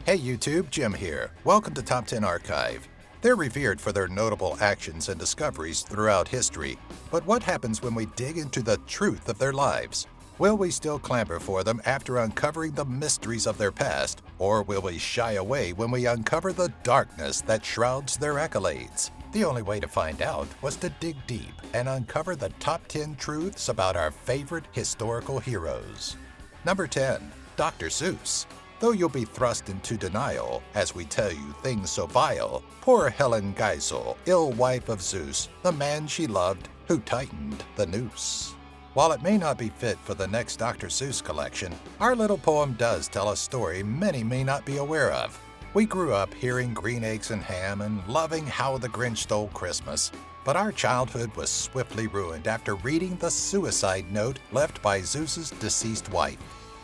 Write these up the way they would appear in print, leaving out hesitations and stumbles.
Hey YouTube, Jim here. Welcome to Top 10 Archive. They're revered for their notable actions and discoveries throughout history, but what happens when we dig into the truth of their lives? Will we still clamor for them after uncovering the mysteries of their past, or will we shy away when we uncover the darkness that shrouds their accolades? The only way to find out was to dig deep and uncover the top 10 truths about our favorite historical heroes. Number 10. Dr. Seuss. Though you'll be thrust into denial as we tell you things so vile, poor Helen Geisel, ill wife of Zeus, the man she loved, who tightened the noose. While it may not be fit for the next Dr. Seuss collection, our little poem does tell a story many may not be aware of. We grew up hearing Green Eggs and Ham and loving How the Grinch Stole Christmas, but our childhood was swiftly ruined after reading the suicide note left by Zeus's deceased wife.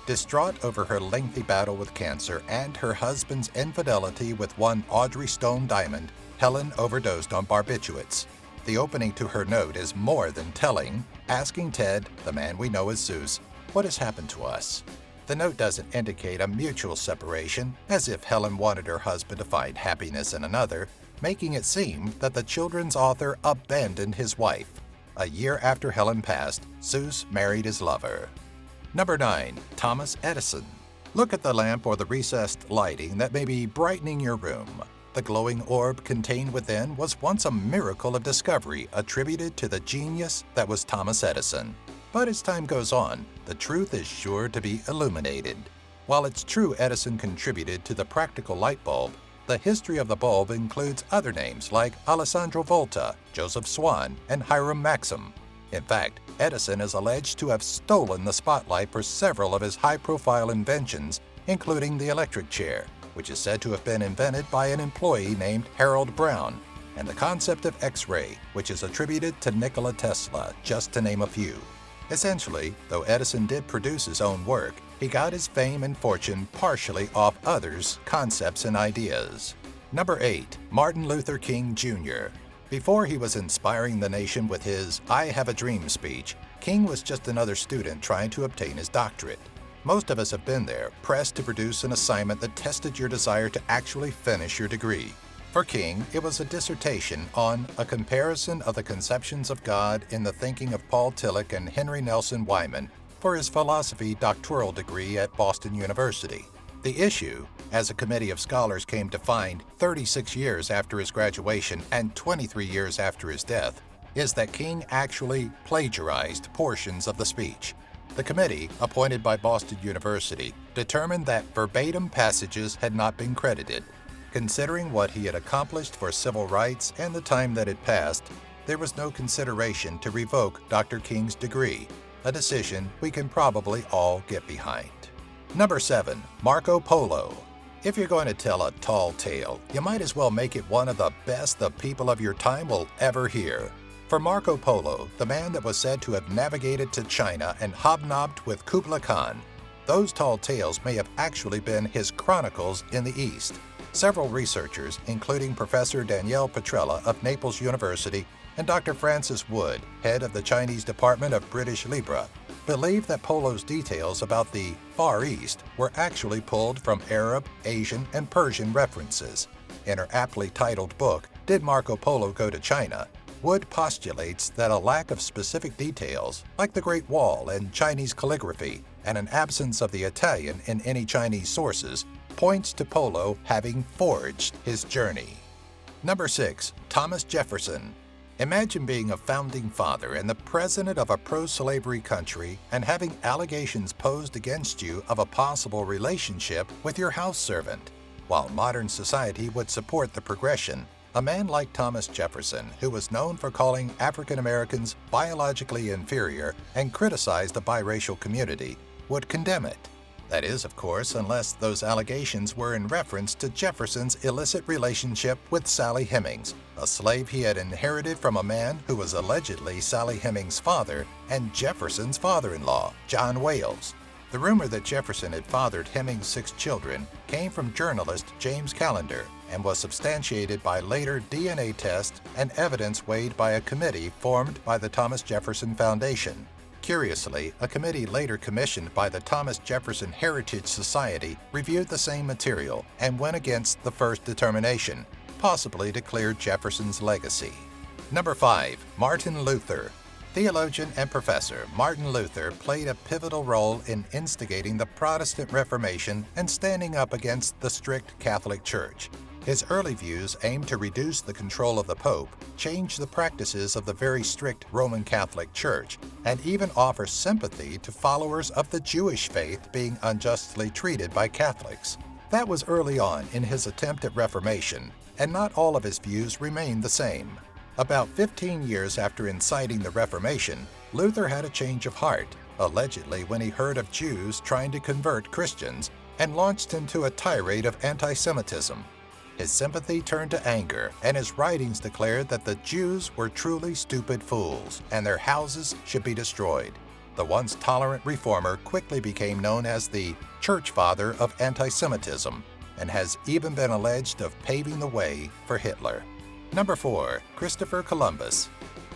Distraught over her lengthy battle with cancer and her husband's infidelity with one Audrey Stone Diamond, Helen overdosed on barbiturates. The opening to her note is more than telling, asking Ted, the man we know as Zeus, what has happened to us. The note doesn't indicate a mutual separation, as if Helen wanted her husband to find happiness in another, making it seem that the children's author abandoned his wife. A year after Helen passed, Zeus married his lover. Number 9. Thomas Edison. Look at the lamp or the recessed lighting that may be brightening your room. The glowing orb contained within was once a miracle of discovery attributed to the genius that was Thomas Edison. But as time goes on, the truth is sure to be illuminated. While it's true Edison contributed to the practical light bulb, the history of the bulb includes other names like Alessandro Volta, Joseph Swan, and Hiram Maxim. In fact, Edison is alleged to have stolen the spotlight for several of his high-profile inventions, including the electric chair, which is said to have been invented by an employee named Harold Brown, and the concept of X-ray, which is attributed to Nikola Tesla, just to name a few. Essentially, though Edison did produce his own work, he got his fame and fortune partially off others' concepts and ideas. Number 8. Martin Luther King Jr. Before he was inspiring the nation with his I Have a Dream speech, King was just another student trying to obtain his doctorate. Most of us have been there, pressed to produce an assignment that tested your desire to actually finish your degree. For King, it was a dissertation on a comparison of the conceptions of God in the thinking of Paul Tillich and Henry Nelson Wyman for his philosophy doctoral degree at Boston University. The issue, as a committee of scholars came to find 36 years after his graduation and 23 years after his death, is that King actually plagiarized portions of the speech. The committee, appointed by Boston University, determined that verbatim passages had not been credited. Considering what he had accomplished for civil rights and the time that had passed, there was no consideration to revoke Dr. King's degree, a decision we can probably all get behind. Number 7. Marco Polo. If you're going to tell a tall tale, you might as well make it one of the best the people of your time will ever hear. For Marco Polo, the man that was said to have navigated to China and hobnobbed with Kublai Khan, those tall tales may have actually been his chronicles in the East. Several researchers, including Professor Danielle Petrella of Naples University and Dr. Francis Wood, head of the Chinese Department of British Libra, believe that Polo's details about the Far East were actually pulled from Arab, Asian, and Persian references. In her aptly titled book, Did Marco Polo Go to China?, Wood postulates that a lack of specific details, like the Great Wall and Chinese calligraphy, and an absence of the Italian in any Chinese sources, points to Polo having forged his journey. Number 6. Thomas Jefferson. Imagine being a founding father and the president of a pro-slavery country and having allegations posed against you of a possible relationship with your house servant. While modern society would support the progression, a man like Thomas Jefferson, who was known for calling African Americans biologically inferior and criticized the biracial community, would condemn it. That is, of course, unless those allegations were in reference to Jefferson's illicit relationship with Sally Hemings, a slave he had inherited from a man who was allegedly Sally Hemings' father and Jefferson's father-in-law, John Wales. The rumor that Jefferson had fathered Hemings' 6 children came from journalist James Callender and was substantiated by later DNA tests and evidence weighed by a committee formed by the Thomas Jefferson Foundation. Curiously, a committee later commissioned by the Thomas Jefferson Heritage Society reviewed the same material and went against the first determination, possibly to clear Jefferson's legacy. Number 5. Martin Luther. Theologian and professor Martin Luther played a pivotal role in instigating the Protestant Reformation and standing up against the strict Catholic Church. His early views aimed to reduce the control of the Pope, change the practices of the very strict Roman Catholic Church, and even offer sympathy to followers of the Jewish faith being unjustly treated by Catholics. That was early on in his attempt at reformation, and not all of his views remained the same. About 15 years after inciting the Reformation, Luther had a change of heart, allegedly when he heard of Jews trying to convert Christians, and launched into a tirade of anti-Semitism. His sympathy turned to anger, and his writings declared that the Jews were truly stupid fools, and their houses should be destroyed. The once tolerant reformer quickly became known as the Church Father of anti-Semitism, and has even been alleged of paving the way for Hitler. Number 4. Christopher Columbus.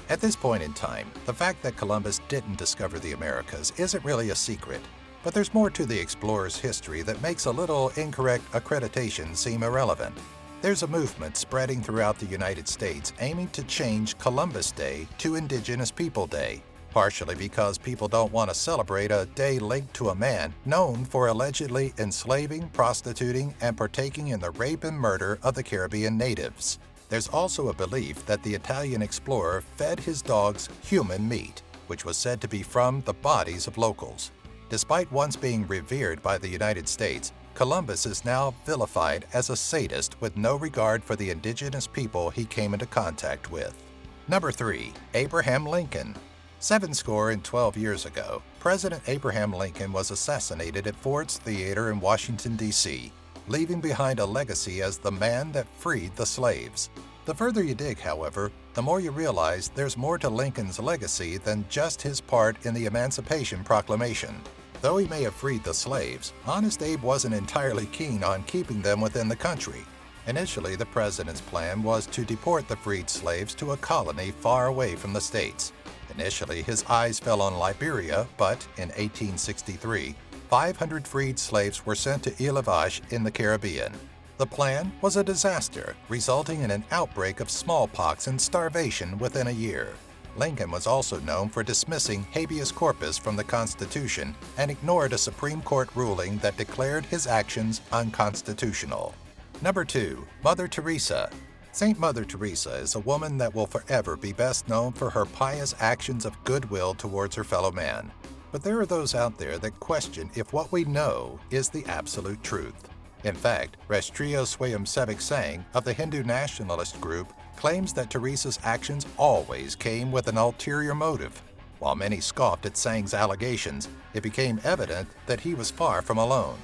At this point in time, the fact that Columbus didn't discover the Americas isn't really a secret, but there's more to the explorer's history that makes a little incorrect accreditation seem irrelevant. There's a movement spreading throughout the United States aiming to change Columbus Day to Indigenous People Day, partially because people don't want to celebrate a day linked to a man known for allegedly enslaving, prostituting, and partaking in the rape and murder of the Caribbean natives. There's also a belief that the Italian explorer fed his dogs human meat, which was said to be from the bodies of locals. Despite once being revered by the United States, Columbus is now vilified as a sadist with no regard for the indigenous people he came into contact with. Number 3. Abraham Lincoln. 70 years ago, President Abraham Lincoln was assassinated at Ford's Theater in Washington, D.C., leaving behind a legacy as the man that freed the slaves. The further you dig, however, the more you realize there's more to Lincoln's legacy than just his part in the Emancipation Proclamation. Though he may have freed the slaves, Honest Abe wasn't entirely keen on keeping them within the country. Initially, the president's plan was to deport the freed slaves to a colony far away from the states. Initially, his eyes fell on Liberia, but in 1863, 500 freed slaves were sent to Ile Vache in the Caribbean. The plan was a disaster, resulting in an outbreak of smallpox and starvation within a year. Lincoln was also known for dismissing habeas corpus from the Constitution and ignored a Supreme Court ruling that declared his actions unconstitutional. Number 2. Mother Teresa. Saint Mother Teresa is a woman that will forever be best known for her pious actions of goodwill towards her fellow man. But there are those out there that question if what we know is the absolute truth. In fact, Rastriya Swayamsevik Sangh of the Hindu nationalist group claims that Teresa's actions always came with an ulterior motive. While many scoffed at Sangh's allegations, it became evident that he was far from alone.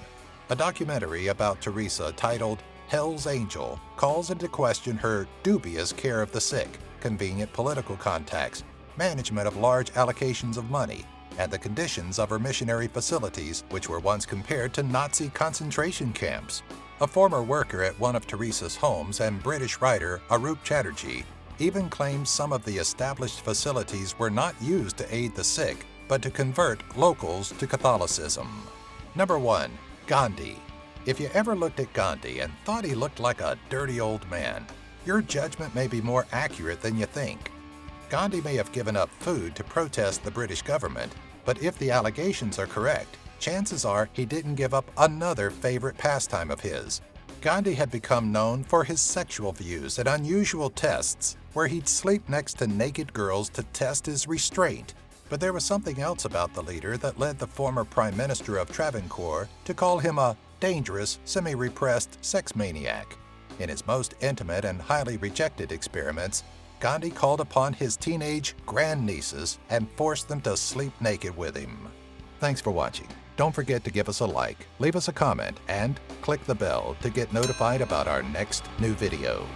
A documentary about Teresa titled Hell's Angel calls into question her dubious care of the sick, convenient political contacts, management of large allocations of money, and the conditions of her missionary facilities, which were once compared to Nazi concentration camps. A former worker at one of Teresa's homes and British writer Arup Chatterjee even claims some of the established facilities were not used to aid the sick, but to convert locals to Catholicism. Number 1. Gandhi. If you ever looked at Gandhi and thought he looked like a dirty old man, your judgment may be more accurate than you think. Gandhi may have given up food to protest the British government, but if the allegations are correct, chances are he didn't give up another favorite pastime of his. Gandhi had become known for his sexual views and unusual tests, where he'd sleep next to naked girls to test his restraint. But there was something else about the leader that led the former Prime Minister of Travancore to call him a dangerous, semi-repressed sex maniac. In his most intimate and highly rejected experiments, Gandhi called upon his teenage grandnieces and forced them to sleep naked with him. Thanks for watching. Don't forget to give us a like, leave us a comment, and click the bell to get notified about our next new video.